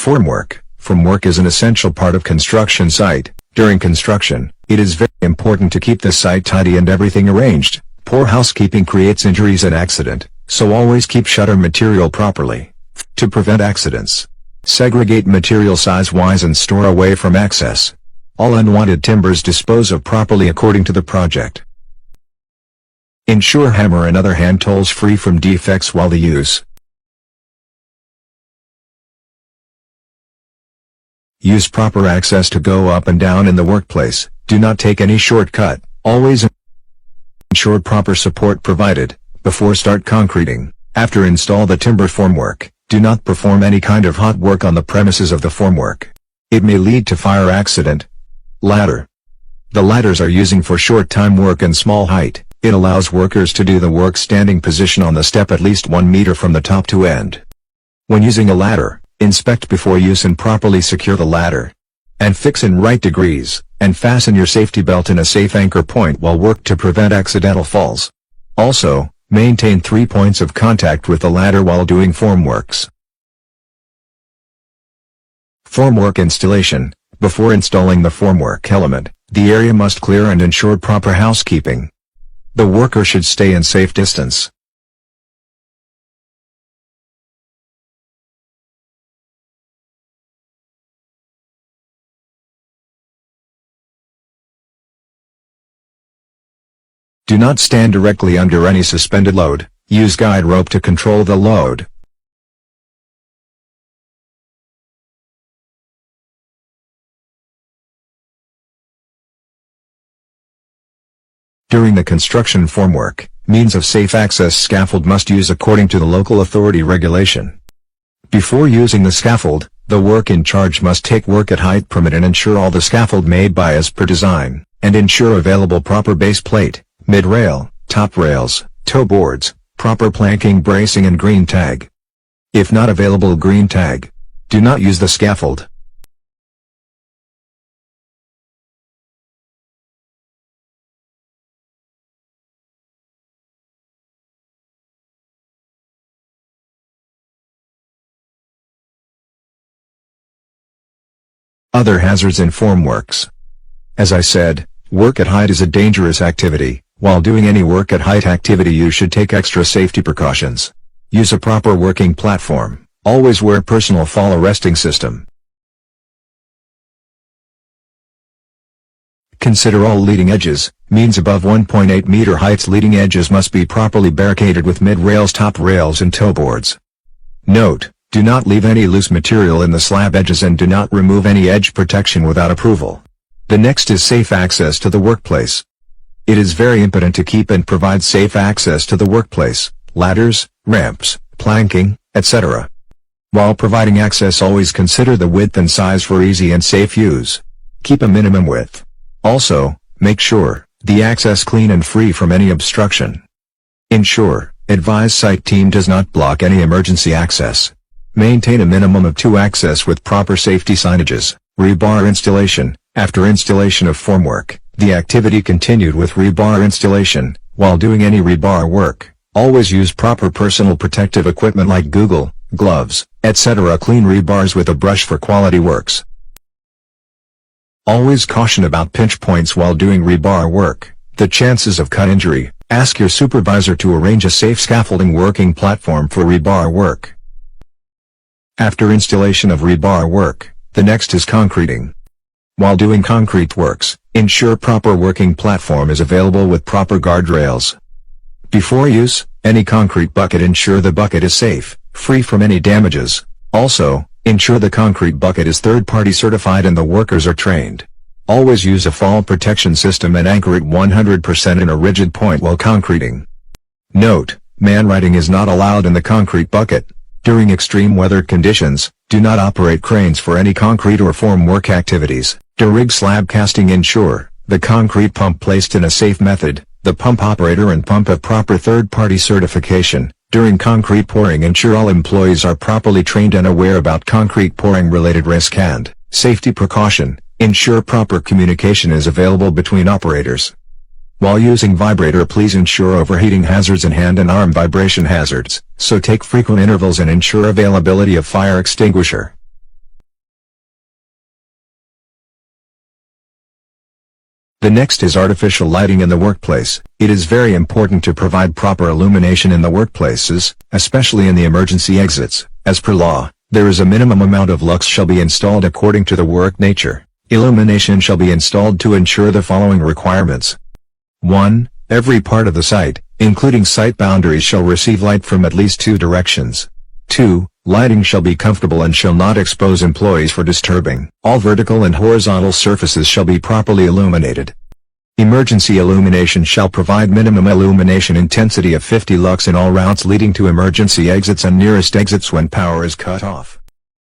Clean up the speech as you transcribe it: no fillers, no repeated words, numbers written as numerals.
Formwork. Formwork is an essential part of construction site. During construction, it is very important to keep the site tidy and everything arranged. Poor housekeeping creates injuries and accident, so always keep shutter material properly. To prevent accidents, segregate material size-wise and store away from access. All unwanted timbers dispose of properly according to the project. Ensure hammer and other hand tools free from defects while the use. Use proper access to go up and down in the workplace. Do not take any shortcut. Always ensure proper support provided before start concreting. After install the timber formwork, do not perform any kind of hot work on the premises of the formwork. It may lead to fire accident. Ladder. The ladders are using for short time work and small height. It allows workers to do the work standing position on the step at least 1 meter from the top to end. When using a ladder, inspect before use and properly secure the ladder. And fix in right degrees, and fasten your safety belt in a safe anchor point while work to prevent accidental falls. Also, maintain 3 points of contact with the ladder while doing formworks. Formwork installation. Before installing the formwork element, the area must clear and ensure proper housekeeping. The worker should stay in safe distance. Do not stand directly under any suspended load. Use guide rope to control the load. During the construction formwork, means of safe access scaffold must use according to the local authority regulation. Before using the scaffold, the work in charge must take work at height permit and ensure all the scaffold made by as per design, and ensure available proper base plate, mid-rail, top rails, toe boards, proper planking bracing and green tag. If not available green tag, do not use the scaffold. Other hazards in formworks. As I said, work at height is a dangerous activity. While doing any work at height activity you should take extra safety precautions. Use a proper working platform. Always wear personal fall arresting system. Consider all leading edges. Means above 1.8 meter heights leading edges must be properly barricaded with mid-rails, top rails and toe boards. Note: do not leave any loose material in the slab edges and do not remove any edge protection without approval. The next is safe access to the workplace. It is very important to keep and provide safe access to the workplace, ladders, ramps, planking, etc. While providing access, always consider the width and size for easy and safe use. Keep a minimum width. Also, make sure the access clean and free from any obstruction. Ensure, advise site team does not block any emergency access. Maintain a minimum of 2 access with proper safety signages. Rebar installation. After installation of formwork, the activity continued with rebar installation. While doing any rebar work, always use proper personal protective equipment like Google, gloves, etc. Clean rebars with a brush for quality works. Always caution about pinch points while doing rebar work. The chances of cut injury. Ask your supervisor to arrange a safe scaffolding working platform for rebar work. After installation of rebar work, the next is concreting. While doing concrete works, ensure proper working platform is available with proper guardrails. Before use, any concrete bucket, ensure the bucket is safe, free from any damages. Also, ensure the concrete bucket is third-party certified and the workers are trained. Always use a fall protection system and anchor it 100% in a rigid point while concreting. Note: man riding is not allowed in the concrete bucket. During extreme weather conditions, do not operate cranes for any concrete or formwork activities. To rig slab casting, ensure the concrete pump placed in a safe method. The pump operator and pump have proper third-party certification. During concrete pouring, ensure all employees are properly trained and aware about concrete pouring related risk and safety precaution. Ensure proper communication is available between operators. While using vibrator, please ensure overheating hazards and hand and arm vibration hazards, so take frequent intervals and ensure availability of fire extinguisher. The next is artificial lighting in the workplace. It is very important to provide proper illumination in the workplaces, especially in the emergency exits. As per law, there is a minimum amount of lux shall be installed according to the work nature. Illumination shall be installed to ensure the following requirements. 1. Every part of the site, including site boundaries, shall receive light from at least 2 directions. 2. Lighting shall be comfortable and shall not expose employees for disturbing. All vertical and horizontal surfaces shall be properly illuminated. Emergency illumination shall provide minimum illumination intensity of 50 lux in all routes leading to emergency exits and nearest exits when power is cut off.